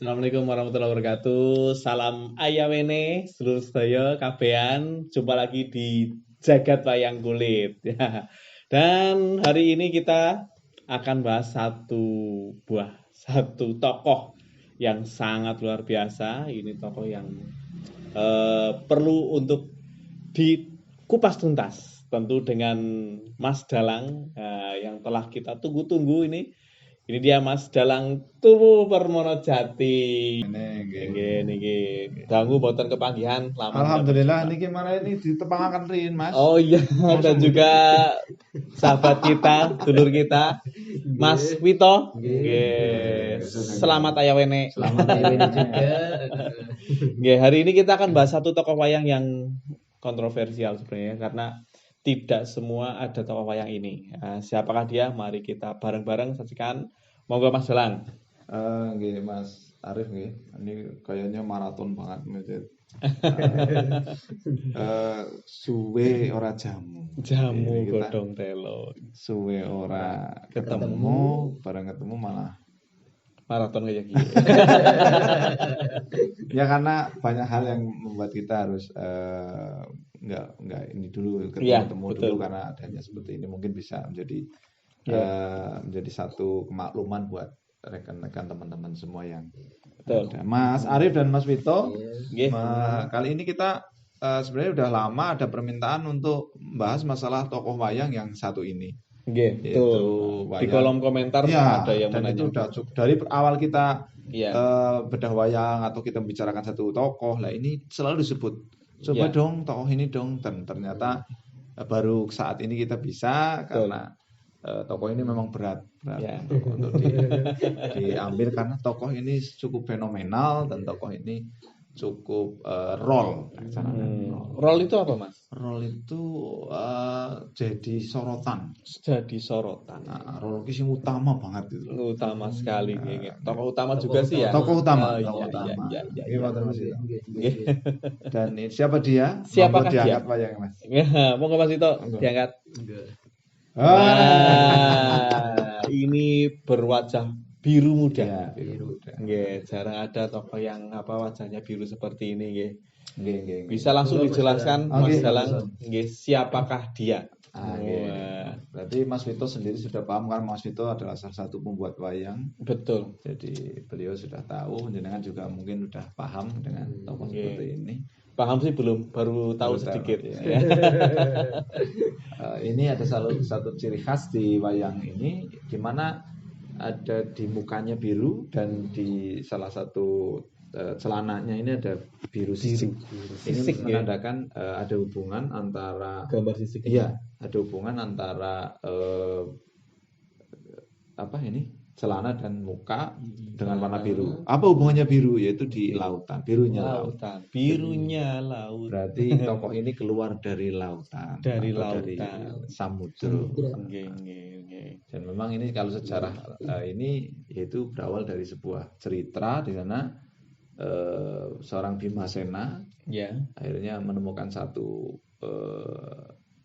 Assalamualaikum warahmatullahi wabarakatuh. Salam ayawene, seluruh sedaya kabehan. Jumpa lagi di Jagat Wayang Kulit. Ya. Dan hari ini kita akan bahas satu tokoh yang sangat luar biasa. Ini tokoh yang perlu untuk dikupas tuntas. Tentu dengan Mas Dalang yang telah kita tunggu-tunggu ini. Ini dia Mas Dalang Tuwu Permonojati. Nggih. Dangu boten kepanggihan lama. Alhamdulillah niki mana ini ditepangaken rin, Mas. Oh iya, dan juga sahabat kita, dulur kita, Mas Wito. Nggih. Selamat ayawene. Selamat ayawene juga. Nggih, hari ini kita akan bahas satu tokoh wayang yang kontroversial sebenarnya karena tidak semua ada tokoh wayang ini. Siapakah dia? Mari kita bareng-bareng saksikan. Monggo Mas Dalang. Nggih, Mas Arif nggih. Ini kayaknya maraton banget Mas. Suwe ora jamu. Jamu Kita godhong telo. Suwe ora ketemu, bareng ketemu malah Maraton kayak gini. ya karena banyak hal yang membuat kita harus nggak ini dulu ketemu dulu karena adanya seperti ini mungkin bisa menjadi menjadi satu kemakluman buat rekan-rekan teman-teman semua yang ada. Mas Arif dan Mas Wito, kali ini kita sebenarnya udah lama ada permintaan untuk membahas masalah tokoh wayang yang satu ini. Gitu. Di kolom komentar ya, ada yang dan menanya. itu udah dari awal kita bedah wayang atau kita membicarakan satu tokoh lah ini selalu disebut coba dong tokoh ini dong, dan ternyata baru saat ini kita bisa karena tokoh ini memang berat untuk diambil karena tokoh ini cukup fenomenal dan tokoh ini cukup role. Role itu apa Mas? Role itu jadi sorotan. Jadi sorotan. Nah, role itu utama banget itu. Utama sekali. Tokoh utama juga sih ya. Tokoh utama. Dan ini, siapa dia? Siapakah dia? Diangkat wayang Mas. Monggo Mas itu diangkat. Ini berwajah biru muda. Biru. Nggih, jarang ada tokoh yang wajahnya biru seperti ini nggih. Nggih. Bisa langsung dijelaskan Mas Dalang nggih siapakah dia? Berarti Mas Wito sendiri sudah paham kan Mas Wito adalah salah satu pembuat wayang. Betul. Jadi beliau sudah tahu, jenengan juga mungkin sudah paham dengan tokoh seperti ini. Paham sih belum, baru tahu sedikit. Ini ada satu ciri khas di wayang ini, di mana ada di mukanya biru dan di salah satu celananya ini ada biru sisik. Ini menandakan ada hubungan antara gambar sisik. Iya, ada hubungan antara celana dan muka dengan warna biru. Apa hubungannya biru? Yaitu di lautan, birunya lautan. Berarti tokoh ini keluar dari lautan. Dari samudra. Dan memang ini kalau sejarah ini yaitu berawal dari sebuah cerita di sana seorang Bimasena akhirnya menemukan satu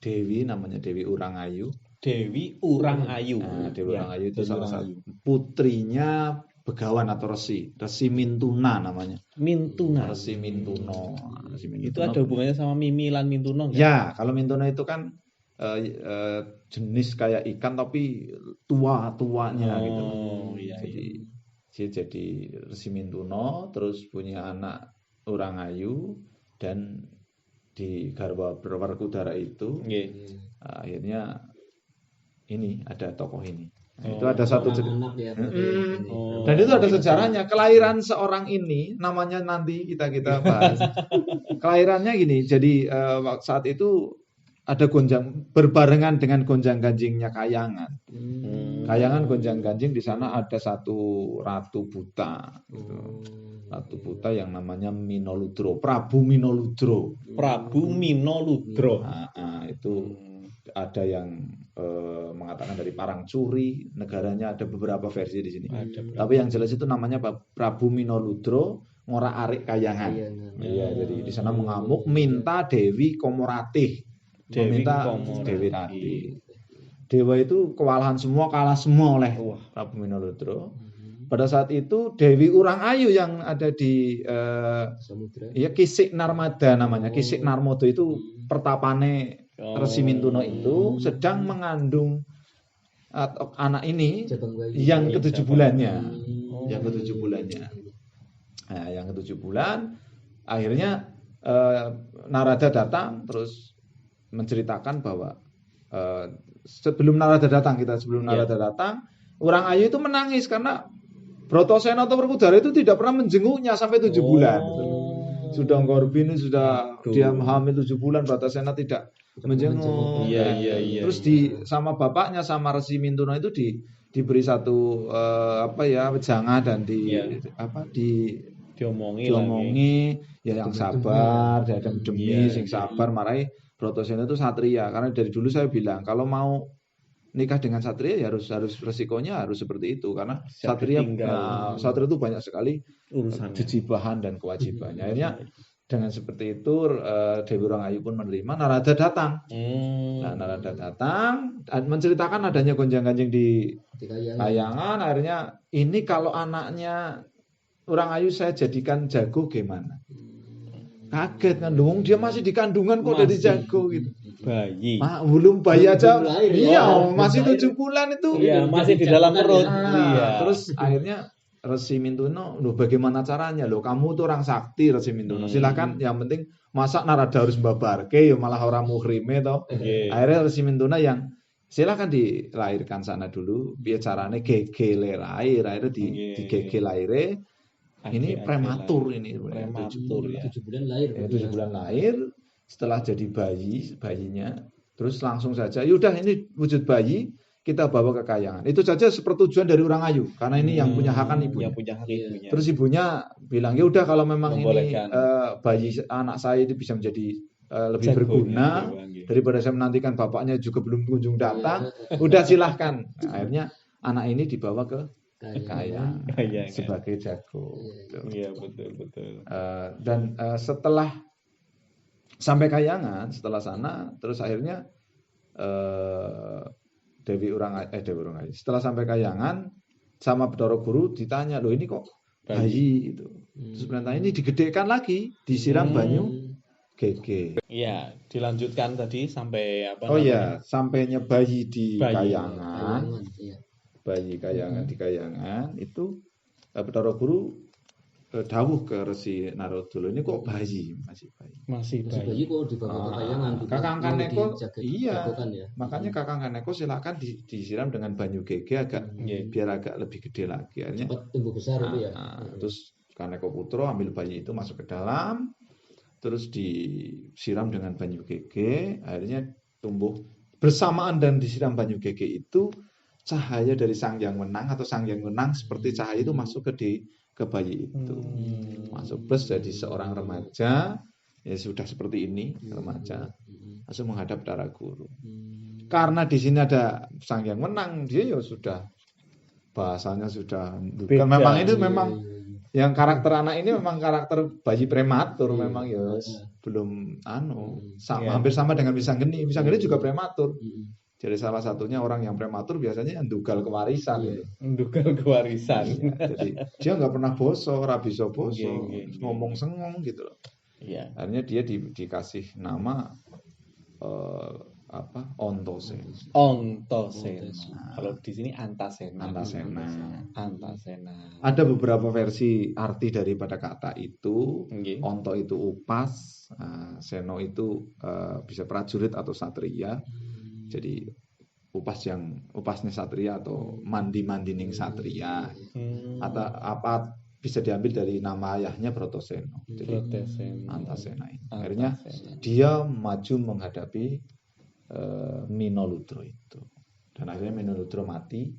dewi namanya Dewi Urangayu. Dewi Urangayu. Dewi Urangayu itu salah satu putrinya Begawan atau Resi Mintuna namanya. Resi Mintuno. Itu ada hubungannya sama Mimi lan Mintuno enggak? Ya, kalau Mintuno itu kan jenis kayak ikan tapi tuanya gitu. Jadi Resi Mintuno terus punya anak Urangayu dan di garwa Werkudara itu akhirnya ini ada tokoh ini. Itu ada satu dan itu ada sejarahnya. Kelahiran seorang ini namanya nanti kita bahas. Kelahirannya gini. Jadi saat itu ada berbarengan dengan gonjang-ganjingnya Kayangan. Kayangan gonjang-ganjing di sana ada satu ratu buta. Ratu buta yang namanya Minoludro, Prabu Minoludro. Itu ada yang mengatakan dari Parangcuri, negaranya ada beberapa versi di sini. Tapi yang jelas itu namanya Prabu Minoludro ngora arik Kayangan. Iya, jadi di sana mengamuk minta Dewi Komoratih. Meminta Dewi Ratih. Dewa itu kewalahan semua, kalah semua oleh Prabu Minoludro. pada saat itu Dewi Urang Ayu yang ada di Samudra. ya Kisik Narmada namanya. Kisik Narmada itu pertapane Resi Mintuno itu sedang mengandung anak ini Jabang bayi. yang ke-7 bulannya. Hmm. Yang ke-7 bulannya. Nah, yang ke-7 bulan akhirnya Narada datang terus menceritakan bahwa sebelum Narada datang Urang Ayu itu menangis karena Bratasena atau Werkudara itu tidak pernah menjenguknya sampai 7 bulan. Sudah Gorbini sudah dia hamil 7 bulan, Bratasena tidak menjenguk. Iya. Terus sama bapaknya sama Resi Mintuno itu diberi satu wejangan dan diomongi ya yang sabar, dadang demi sing sabar marai Bratasena itu satria. Karena dari dulu saya bilang kalau mau nikah dengan satria ya harus resikonya harus seperti itu karena satria itu banyak sekali kejibahan dan kewajibannya. Akhirnya dengan seperti itu Dewi Urang Ayu pun menerima. Narada datang. Nah, Narada datang menceritakan adanya gonjang-ganjing di Kayangan. Akhirnya ini kalau anaknya Urang Ayu saya jadikan jago gimana? Kaget kan dong, dia masih di kandungan kok udah jago gitu. Bayi. Belum bayi aja. Iya, masih 7 bulan itu. Iya, masih di dalam perut. Iya. Terus akhirnya Resi Mintuno, loh bagaimana caranya? Loh kamu tuh orang sakti Resi Mintuno. Silakan, yang penting masa Narada harus mbabarke ya malah orang muhrime toh. Akhirnya Resi Mintuno yang silakan dilahirkan sana dulu. Biar carane gegele lahir, akhirnya di gegel lahire. Ini prematur ya. 7 bulan lahir. Ya, 7 bulan lahir. Setelah jadi bayinya, terus langsung saja, yaudah ini wujud bayi, kita bawa ke Kayangan. Itu saja sepertujuan dari Urang Ayu, karena ini yang punya hak kan ibunya. Terus ibunya bilang, ya udah kalau memang ini bayi anak saya itu bisa menjadi lebih berguna daripada saya menantikan bapaknya juga belum kunjung datang, udah silahkan. Nah, akhirnya anak ini dibawa ke Kayangan sebagai jago. Iya betul. Dan setelah sampai Kayangan, setelah sana, terus akhirnya Dewi Urang Ayu. Setelah sampai Kayangan, sama Bathara Guru ditanya, loh ini kok bayi itu. Terus perintah ini digedekan lagi, disiram banyu gege. Iya, dilanjutkan tadi sampai apa? Oh iya, sampainya bayi di Kayangan. Iya. Bayi Kayangan di Kayangan itu Bathara Guru dawuh ke Resi Narada, ini kok bayi, masih bayi kok dibawa ke Kayangan. Kakang Kaneko iya. Ya. Makanya Kakang Kaneko silakan disiram dengan banyu gege biar agak lebih gede lagi. Akhirnya cepat tumbuh besar itu ya. Terus Kaneko Putro ambil bayi itu masuk ke dalam, terus disiram dengan banyu gege, akhirnya tumbuh bersamaan dan disiram banyu gege itu cahaya dari Sang Hyang Wenang atau Sang Hyang Wenang seperti cahaya itu masuk ke bayi itu. Masuk plus jadi seorang remaja, ya sudah seperti ini remaja, langsung menghadap Bathara Guru. Karena di sini ada Sang Hyang Wenang, dia ya sudah bahasanya sudah bukan memang itu memang yang karakter anak ini memang karakter bayi prematur memang ya belum hampir sama dengan Wisanggeni. Wisanggeni juga prematur. Jadi salah satunya orang yang prematur biasanya ndugal kewarisan. Ndugal kewarisan. Jadi dia nggak pernah boso, rabi so boso, ngomong sengong gitu loh. Iya. Akhirnya dia dikasih nama Ontosena. Kalau di sini Antasena. Ada beberapa versi arti daripada kata itu. Onto itu upas, Seno itu bisa prajurit atau satria. Jadi upasnya satria atau mandi-mandining satria. Atau apa bisa diambil dari nama ayahnya Bratasena. Jadi Antasena ini. Akhirnya dia maju menghadapi Minoludra itu. Dan akhirnya Minoludra mati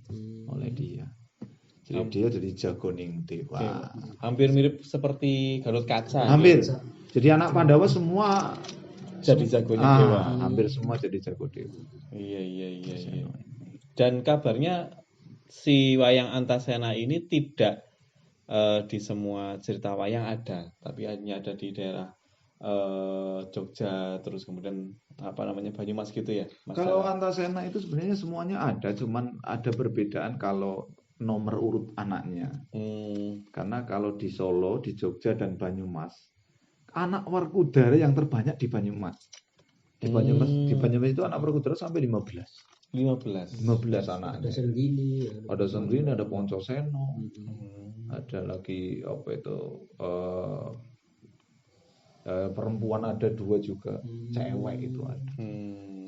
oleh dia. Jadi dia jadi jagoning dewa. Hampir mirip seperti Gatot Kaca. Hampir. Jadi anak Pandawa semua jadi jagoning dewa. Hampir semua jadi jago dewa. Iya. Dan kabarnya si wayang Antasena ini tidak di semua cerita wayang ada, tapi hanya ada di daerah Jogja, terus kemudian Banyumas gitu ya. Kalau Antasena itu sebenarnya semuanya ada, cuman ada perbedaan kalau nomor urut anaknya. Karena kalau di Solo, di Jogja dan Banyumas, anak Werkudara yang terbanyak di Banyumas. Di Banyumas itu anak Werkudara sampai 15 anaknya. Ada Senggini, Ada Senggini, ada Poncoseno. Ada lagi apa itu perempuan ada 2 juga, cewek itu ada.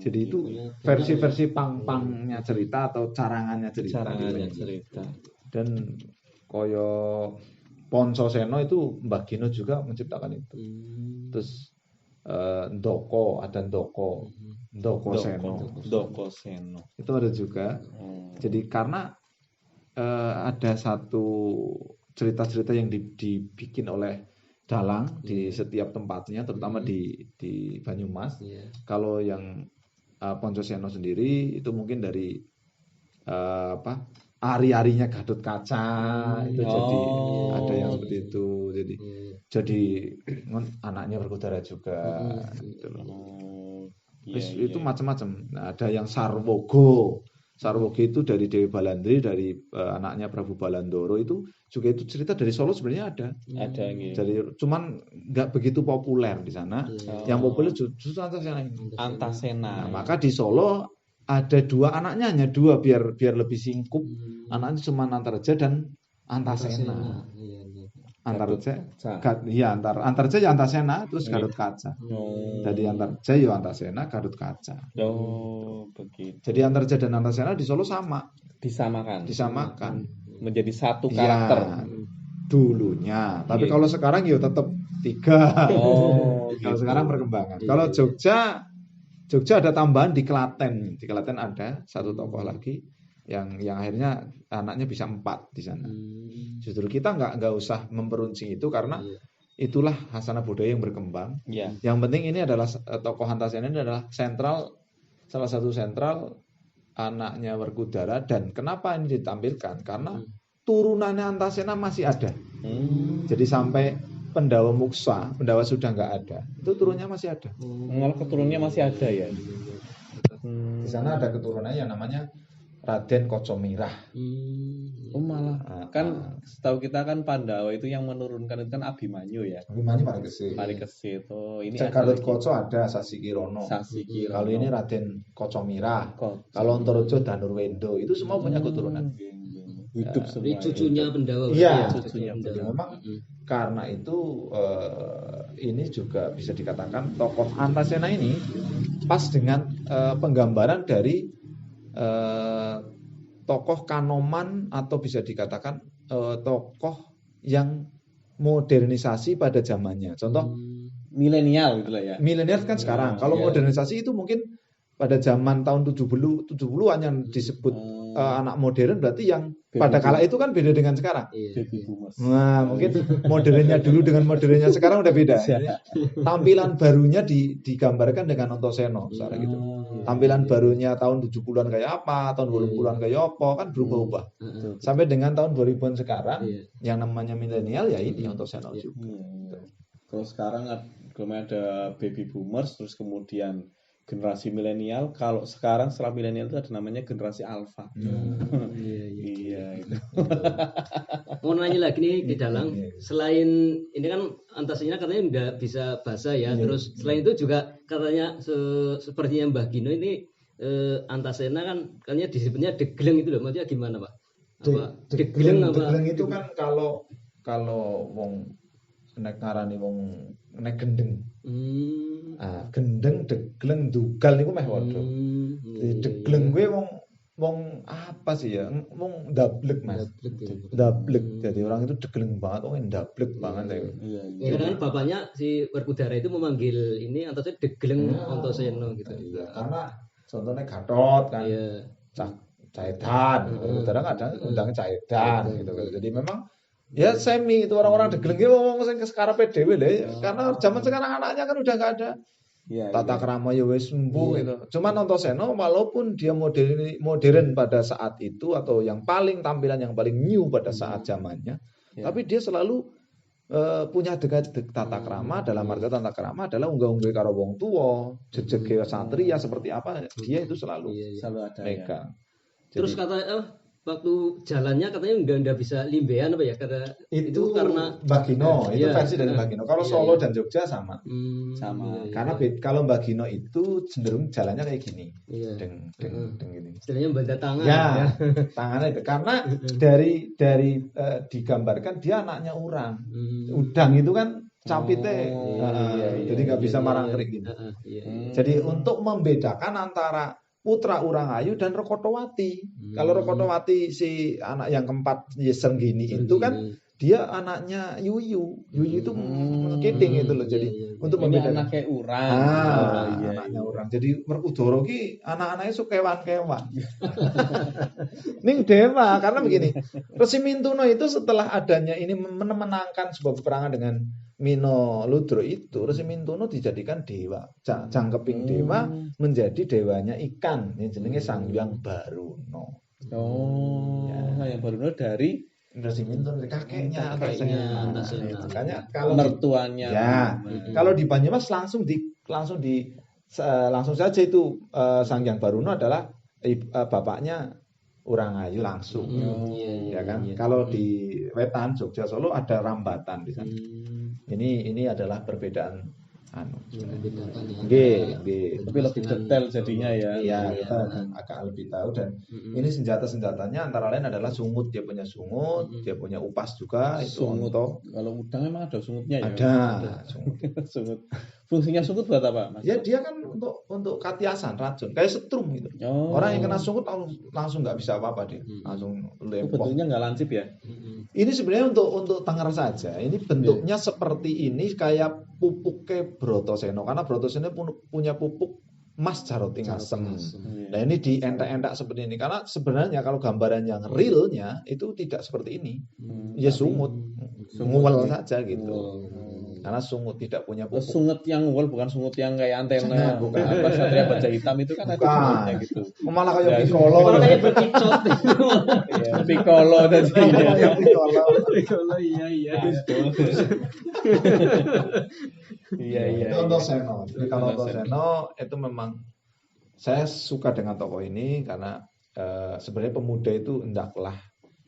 Jadi itu versi-versi pang-pangnya cerita atau carangannya cerita. Dan koyo Poncoseno itu Mbah Gino juga menciptakan itu. Terus Ndoko Seno itu ada juga. Jadi karena ada satu cerita-cerita yang dibikin oleh dalang di setiap tempatnya, terutama di Banyumas. Kalau yang Poncoseno sendiri itu mungkin dari ari-arinya Gatot Kaca itu jadi ada yang seperti itu. Jadi anaknya Werkudara juga gitu loh. Itu macam-macam. Nah, ada yang Sarwogo itu dari Dewi Balandri, dari anaknya Prabu Balandoro, itu juga itu cerita dari Solo sebenarnya ada gitu. Jadi cuman nggak begitu populer di sana. Yang populer justru Antasena. Nah, maka di Solo ada 2 anaknya, hanya 2 biar lebih singkup. Anaknya cuma Antarja dan Antasena. Antarja ya Antasena, terus Garut Kaca. Jadi Antarja ya Antasena, Garut Kaca. Begitu. Jadi Antarja dan Antasena di Solo disamakan. Menjadi satu karakter. Ya, dulunya. Tapi kalau sekarang ya tetap 3. Kalau sekarang perkembangan. Kalau Jogja ada tambahan di Klaten. Di Klaten ada 1 tokoh lagi yang akhirnya anaknya bisa 4 di sana. Justru kita nggak usah memperuncing itu karena itulah hasanah budaya yang berkembang. Yang penting ini adalah tokoh Antasena ini adalah salah satu sentral anaknya Werkudara. Dan kenapa ini ditampilkan? Karena turunannya Antasena masih ada. Jadi sampai Pendawa Muksa, Pendawa sudah nggak ada, itu turunnya masih ada. Malah keturunannya masih ada ya. Di sana ada keturunannya yang namanya Raden Kocomirah. Malah kan setahu kita kan Pandawa itu yang menurunkan itu kan Abimanyu ya. Abimanyu Parikesit. Ini Gatot Koco ada Sasikirono. Kalau ini Raden Kocomirah. Kalau Antaraja Danurwendo, itu semua punya keturunan. Hidup semua. Cucunya Pendawa. Iya, cucunya Pendawa. Memang karena itu ini juga bisa dikatakan tokoh Antasena ini pas dengan penggambaran dari tokoh Kanoman, atau bisa dikatakan tokoh yang modernisasi pada zamannya. Contoh milenial gitu lah ya. Milenial kan sekarang. Kalau modernisasi itu mungkin pada zaman tahun 70-an yang disebut anak modern, berarti yang pada kala itu kan beda dengan sekarang. Nah, mungkin modernnya dulu dengan modernnya sekarang udah beda. Tampilan barunya digambarkan dengan Antasena misalnya gitu. Tampilan barunya tahun 70-an kayak apa, tahun 2000-an kayak apa, kan berubah-ubah. Sampai dengan tahun 2000-an sekarang yang namanya milenial ya ini Antasena juga. Kalau sekarang ada baby boomers, terus kemudian generasi milenial. Kalau sekarang setelah milenial itu ada namanya generasi alpha. Iya itu. Mau nanya lagi nih di dalam, selain ini kan Antasena katanya nggak bisa bahasa ya, terus selain itu juga katanya sepertinya Mbah Gino ini Antasena kan katanya disebutnya degleng itu loh, maksudnya gimana Pak? Degleng itu kan kalau wong nek ngarani wong nek gendeng. Gendeng, degleng, dugal niku meh padha. Degleng kuwi wong apa sih ya? Wong ndablek Mas. Ndablek. Jadi orang itu degleng banget, wong ndablek banget. Ya kan bapaknya si Werkudara itu memanggil ini Antasena degleng Antasena gitu. Iya, karena contohnya Gatot kan. Caedan. Werkudara kadang undang Caedan gitu. Jadi memang ya semi itu orang-orang degleng wong sing karepe dhewe lho, karena zaman sekarang anaknya kan udah enggak ada. Tata krama ya wis sembuh gitu. Cuman Antasena walaupun dia modern pada saat itu, atau yang paling tampilan yang paling new pada saat zamannya, tapi dia selalu punya dekat tata krama. Dalam arti tata krama adalah unggah-unggah karo wong tuwa, jejeg satria seperti apa, dia itu selalu ada megang. Terus kata waktu jalannya katanya nggak bisa limbean apa ya, karena itu karena Bagino, itu iya, versi dari Bagino. Kalau iya, Solo iya. dan Jogja sama. Sama. Iya, Karena kalau Bagino itu cenderung jalannya kayak gini. iya. Deng gini. Istilahnya benda tangan. Ya, tangannya itu. Karena dari digambarkan dia anaknya Urang. Udang itu kan capite, jadi nggak bisa marangkrik gitu. Jadi untuk membedakan antara putra Urangayu dan Rekotowati. Kalau Rekotowati si anak yang keempat Senggini itu kan dia anaknya Yuyu. Yuyu itu kiting itu loh. Jadi untuk membedakan anaknya Urang. anaknya Urang. Jadi Werkudara ki anak-anaknya suka kewan-kewan. Ning Dewa karena begini. Resi Mintuno itu setelah adanya ini memenangkan sebuah peperangan dengan Mino Ludro itu, Resi Mintuno dijadikan dewa, jangkeping dewa menjadi dewanya ikan, yang jenenge Sang Hyang Baruno. Yang Baruno dari Resi Mintuno dari kakeknya. Makanya kalau mertuanya. Ya, kalau di Banyumas langsung saja itu Sang Hyang Baruno adalah bapaknya Urangayu langsung. Ya kan? Kalau di Wetan Jogja Solo ada Rambatan di sana. Ini adalah perbedaan Tapi lebih detail jadinya ya. Iya, kita agak lebih tahu dan ini senjatanya antara lain adalah sungut, dia punya sungut, dia punya upas juga itu sungut. Untuk kalau udang emang ada sungutnya ya? Ada sungut. Sungut. Fungsinya sungut buat apa, Mas? Ya dia kan untuk katiasan racun, kayak setrum gitu. Orang yang kena sungut langsung nggak bisa apa-apa dia, langsung lempoh. Bentuknya nggak lancip ya? Ini sebenarnya untuk tenger saja. Ini bentuknya seperti ini kayak pupuknya Brotoseno karena Brotoseno punya pupuk emas jaroting asem. Nah ini dientak-entak seperti ini karena sebenarnya kalau gambaran yang realnya itu tidak seperti ini. Ya sungut, nguwel saja gitu. Karena sungut tidak punya pupuk. Sungut yang nguwel bukan sungut yang kayak antena. Bukan. Apa Satria Baja Hitam itu kan ada sungutnya gitu. Malah kayak Piccolo. Malah kayak berkicot. Piccolo dan kayak Piccolo. Iya. Iya. Contoh Seno. Jadi kalau contoh Seno itu memang saya suka dengan tokoh ini karena sebenarnya pemuda itu hendaklah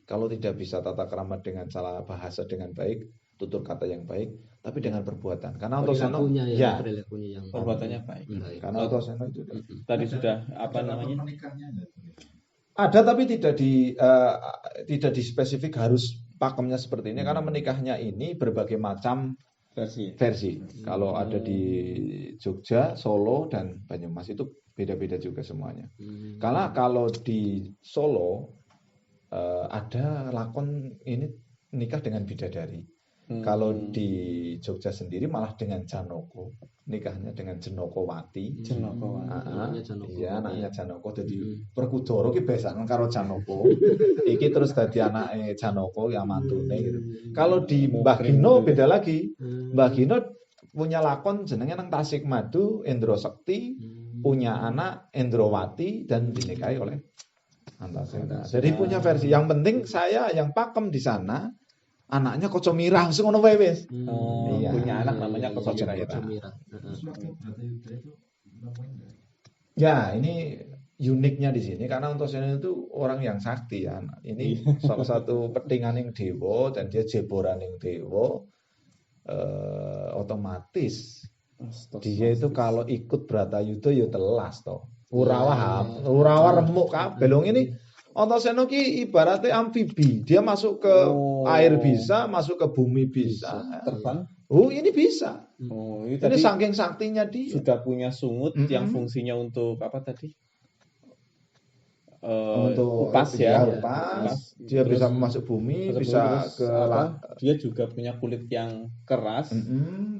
kalau tidak bisa tata krama dengan salah bahasa dengan baik, tutur kata yang baik, tapi dengan perbuatan. Karena Antosseno perbuatannya baik. Karena Antosseno itu tadi sudah apa namanya? Ada tapi tidak dispesifik harus pakemnya seperti ini karena menikahnya ini berbagai macam versi. Kalau ada di Jogja, Solo dan Banyumas itu beda-beda juga semuanya. Karena kalau di Solo ada lakon ini nikah dengan bidadari. Kalau di Jogja sendiri malah dengan Janoko, nikahnya dengan Jenokowati. Iya, anaknya Janoko. Jadi Werkudara ki besakan karo Janoko. Iki terus dadi anake Janoko ya mantune gitu. Kalau di Mbah Gino beda lagi. Mbah Gino punya lakon jenenge nang Tasikmadu, Endro Sekti, punya anak Endrowati dan dinikahi oleh Antaséna. Jadi punya versi. Yang penting saya yang pakem di sana anaknya Koco Mirah, langsung ngono wae wis. Iya. Punya anak namanya Koco Mirah. Ya, ini uniknya di sini karena Antaséna itu orang yang sakti ya. Ini salah satu petinganing dewa dan dia jeboraning dewa. Otomatis dia itu kalau ikut Bratayuda ya telas toh. Urawa remuk kabeh. Lho ini Antaséna ki ibaratnya amfibi. Dia masuk ke air bisa, masuk ke bumi bisa. Terbang. Ini bisa. Ini saking saktinya dia. Sudah punya sungut yang fungsinya untuk apa tadi? Untuk upas ya. Upas. Dia bisa masuk bumi, bisa ke dia juga punya kulit yang keras.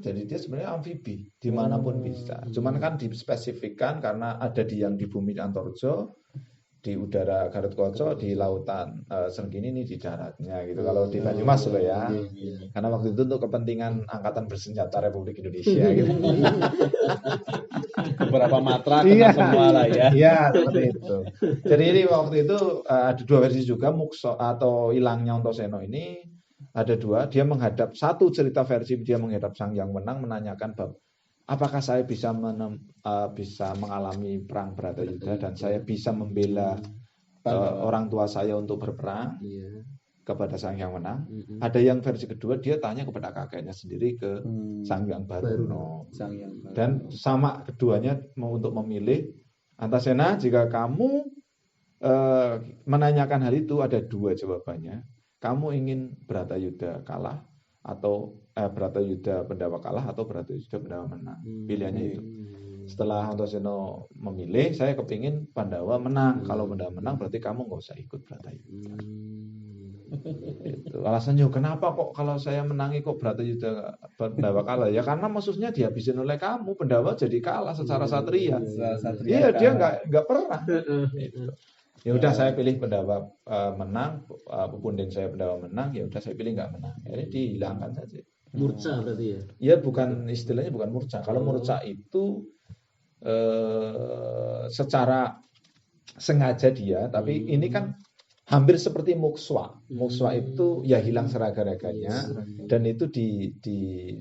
Jadi dia sebenarnya amfibi, dimanapun bisa. Cuman kan dispesifikkan karena ada yang di bumi Antarjo, di udara Garutkoco, di lautan Senggini ini di daratnya gitu. Kalau di Banyumas loh ya. Karena waktu itu untuk kepentingan angkatan bersenjata Republik Indonesia gitu. Beberapa matra kena semua lah ya. Iya, seperti itu. Jadi ini waktu itu ada dua versi juga, Mukso atau hilangnya Antaséna ini ada dua. Dia menghadap satu cerita versi dia menghadap Sang Hyang Wenang menanyakan apakah saya bisa mengalami perang Bratayuda dan saya bisa membela orang tua saya untuk berperang kepada Sang Hyang Wenang. Ada yang versi kedua dia tanya kepada kakeknya sendiri ke Sang Hyang Baruno. Dan sama keduanya untuk memilih Antasena, jika kamu menanyakan hal itu ada dua jawabannya. Kamu ingin Bratayuda kalah atau Bratayuda Pandawa kalah atau Bratayuda Pandawa menang. Pilihannya itu. Setelah Antasena memilih, saya kepingin Pandawa menang. Kalau Pandawa menang berarti kamu nggak usah ikut Bratayuda. Itu alasannya kenapa kok kalau saya menangi kok Bratayuda Pandawa kalah? Ya karena maksudnya dihabisin oleh kamu, Pandawa jadi kalah secara satria. Iya, dia nggak pernah. Itu. Ya udah saya pilih Pandawa menang, pepundhen saya Pandawa menang, ya udah saya pilih nggak menang. Jadi dihilangkan saja. Murca berarti ya? Ya bukan, istilahnya bukan murca. Kalau murca itu secara sengaja dia, tapi ini kan hampir seperti mukswa. Mukswa itu ya hilang seraga-raganya, dan itu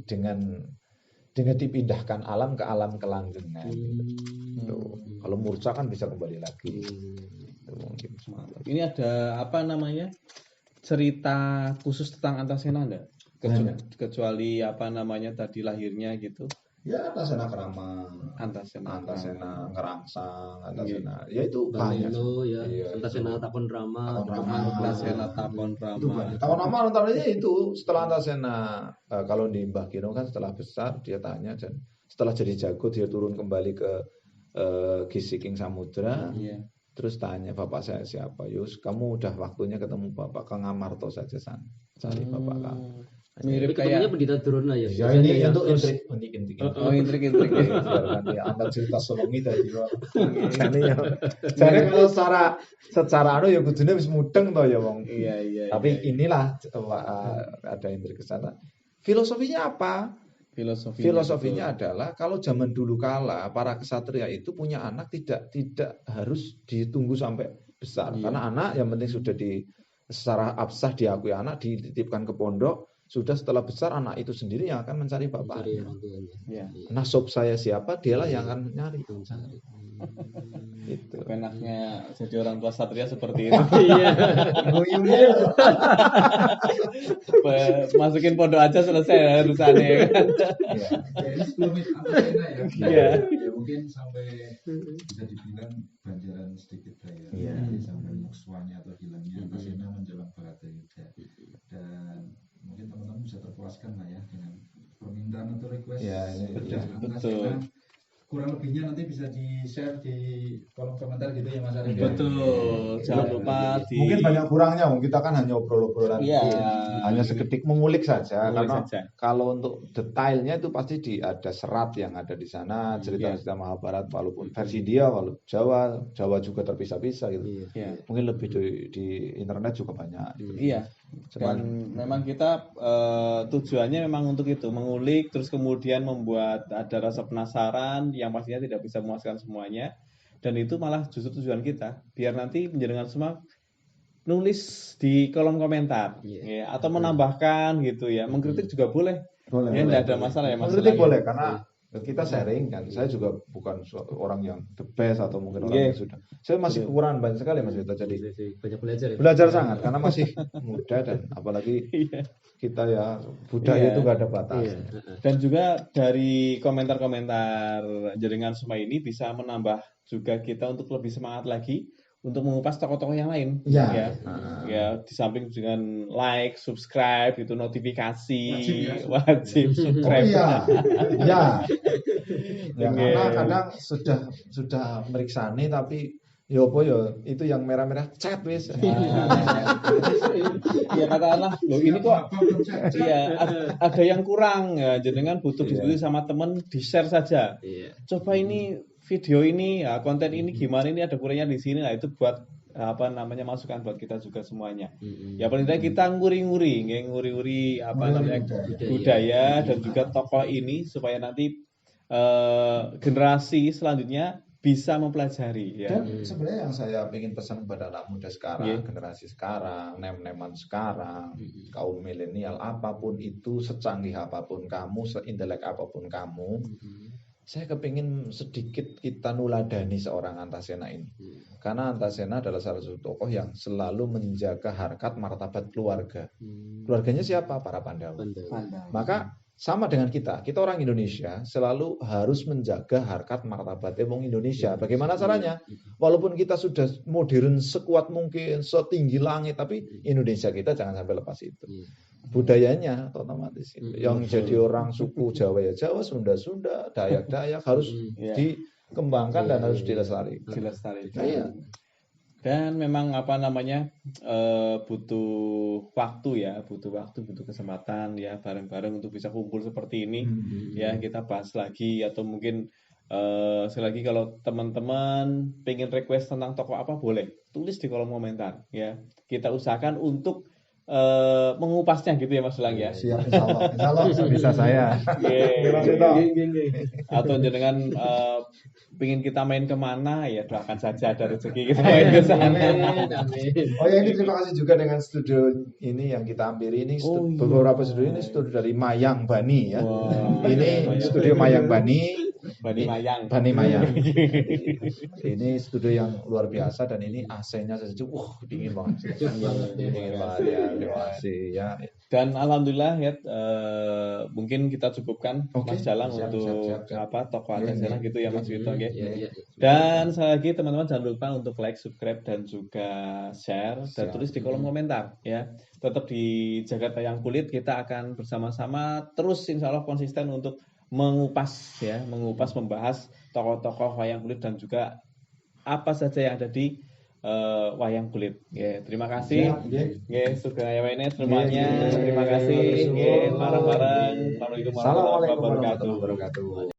dengan dipindahkan alam ke alam kelanggengan. Kalau murca kan bisa kembali lagi. Mungkin. Ini ada apa namanya cerita khusus tentang Antasena enggak? Kecuali apa namanya tadi lahirnya gitu. Ya Antasena Krama, Antasena Ngerangsang, Antasena. Ya itu banyak. Antasena Takon Rama. Antasena Takon Rama. Takon Rama antaranya itu setelah Antasena kalau di Mbah Kino kan setelah besar dia tanya, dan setelah jadi jago dia turun kembali ke Gisiking Samudra. Terus tanya bapak saya siapa? Yus, kamu udah waktunya ketemu bapak, ke Ngamarto saja sana. Cari bapak kamu. Mirip kayak Pendeta Durna ya. Ya ini untuk intrik. Oh, intrik. Biar nanti Anda cerita Solongi tadi. Jadi kalau secara ya kudune wis mudeng toh ya wong. Iya. Tapi inilah ada intrik ke sana. Filosofinya apa? Filosofinya adalah kalau zaman dulu kala para kesatria itu punya anak tidak harus ditunggu sampai besar, karena anak yang penting sudah secara absah diakui anak, dititipkan ke pondok, sudah setelah besar anak itu sendiri yang akan mencari bapaknya. Nasab saya siapa, dialah yang akan nyari. Itu enaknya jadi orang tua satria seperti itu. Masukin pondok aja selesai urusannya kan. Ini sebelum Antasena ya. Mungkin sampai bisa dibilang banjaran sedikit ya. Sampai mukswanya atau hilangnya Antasena menjelang Bratayuda. Dan mungkin teman-teman bisa terpuaskan lah ya dengan permintaan atau request Antasena. Kurang lebihnya nanti bisa di-share di kolom komentar gitu ya Mas Arif. Betul. Jangan lupa mungkin banyak kurangnya, kita kan hanya obrol-obrolan, hanya seketik mengulik saja. Karena kalau untuk detailnya itu pasti ada serat yang ada di sana, cerita-cerita Mahabharata, walaupun versi dia, walau Jawa juga terpisah-pisah gitu. Mungkin lebih di internet juga banyak. Iya. Dan memang kita tujuannya memang untuk itu, mengulik, terus kemudian membuat ada rasa penasaran yang pastinya tidak bisa memuaskan semuanya, dan itu malah justru tujuan kita biar nanti penjenengan semua nulis di kolom komentar atau menambahkan gitu ya, mengkritik juga boleh. Tidak ada masalah ya Mas. Mengkritik boleh karena kita sharing kan. Saya juga bukan orang yang the best atau mungkin orang yang sudah. Saya masih kekurangan banyak sekali Mas Vita. Jadi banyak belajar sangat karena masih muda, dan apalagi kita ya budaya itu nggak ada batas. Dan juga dari komentar-komentar jaringan semua ini bisa menambah juga kita untuk lebih semangat lagi untuk mengupas tokoh-tokoh yang lain. Ya, di samping dengan like, subscribe, itu notifikasi wajib subscribe. Karena kadang sudah meriksa nih, tapi itu yang merah-merah chat wis. Ya katakanlah, loh ini kok ada yang kurang ya, jenengan butuh diskusi sama teman, di-share saja. Coba ini video ini konten ini gimana, ini ada kurangnya di sini. Nah, itu buat masukan buat kita juga semuanya. Ya paling tidak kita nguri-nguri budaya dan juga tokoh ini supaya nanti generasi selanjutnya bisa mempelajari. Dan sebenarnya yang saya ingin pesan kepada anak muda sekarang, generasi sekarang, nem-neman sekarang, kaum milenial, apapun itu, secanggih apapun kamu, seintelek apapun kamu, saya kepingin sedikit kita nuladani seorang Antasena ini. Karena Antasena adalah salah satu tokoh yang selalu menjaga harkat martabat keluarga. Keluarganya siapa? Para Pandawa. Maka sama dengan kita orang Indonesia selalu harus menjaga harkat martabat wong Indonesia. Bagaimana caranya? Walaupun kita sudah modern sekuat mungkin, setinggi langit, tapi Indonesia kita jangan sampai lepas itu. Budayanya otomatis itu. Yang jadi orang suku Jawa ya Jawa, Sunda, Dayak harus dikembangkan dan harus dilestarikan. Iya. Dan memang butuh waktu, butuh kesempatan ya bareng-bareng untuk bisa kumpul seperti ini. Ya, kita bahas lagi atau mungkin sekali lagi kalau teman-teman pengen request tentang tokoh apa boleh tulis di kolom komentar ya. Kita usahakan untuk mengupasnya gitu ya Mas Lang ya. Siap, insyaallah bisa saya. Atau dengan pingin kita main kemana ya doakan saja ada rezeki kita main ke sana. Oh ya, ini terima kasih juga dengan studio ini yang kita ambil ini beberapa studio ini studio dari Mayang Bani ya. Ini studio Mayang Bani. Bani Mayang. Ini studio yang luar biasa dan ini AC-nya sejuk, dingin banget. Dingin banget ya. Terima kasih ya. Dan alhamdulillah ya mungkin kita cukupkan Mas Dalang untuk tokoh Antasena gitu ya Mas Vito ya. Dan sekali lagi teman-teman jangan lupa untuk like, subscribe dan juga share dan tulis di kolom komentar ya. Tetap di Jagat Wayang Kulit kita akan bersama-sama terus insya Allah konsisten untuk mengupas, membahas tokoh-tokoh wayang kulit dan juga apa saja yang ada di wayang kulit. Terima kasih. Sudah ini semuanya. Terima kasih. Bareng-bareng. Assalamualaikum warahmatullahi wabarakatuh.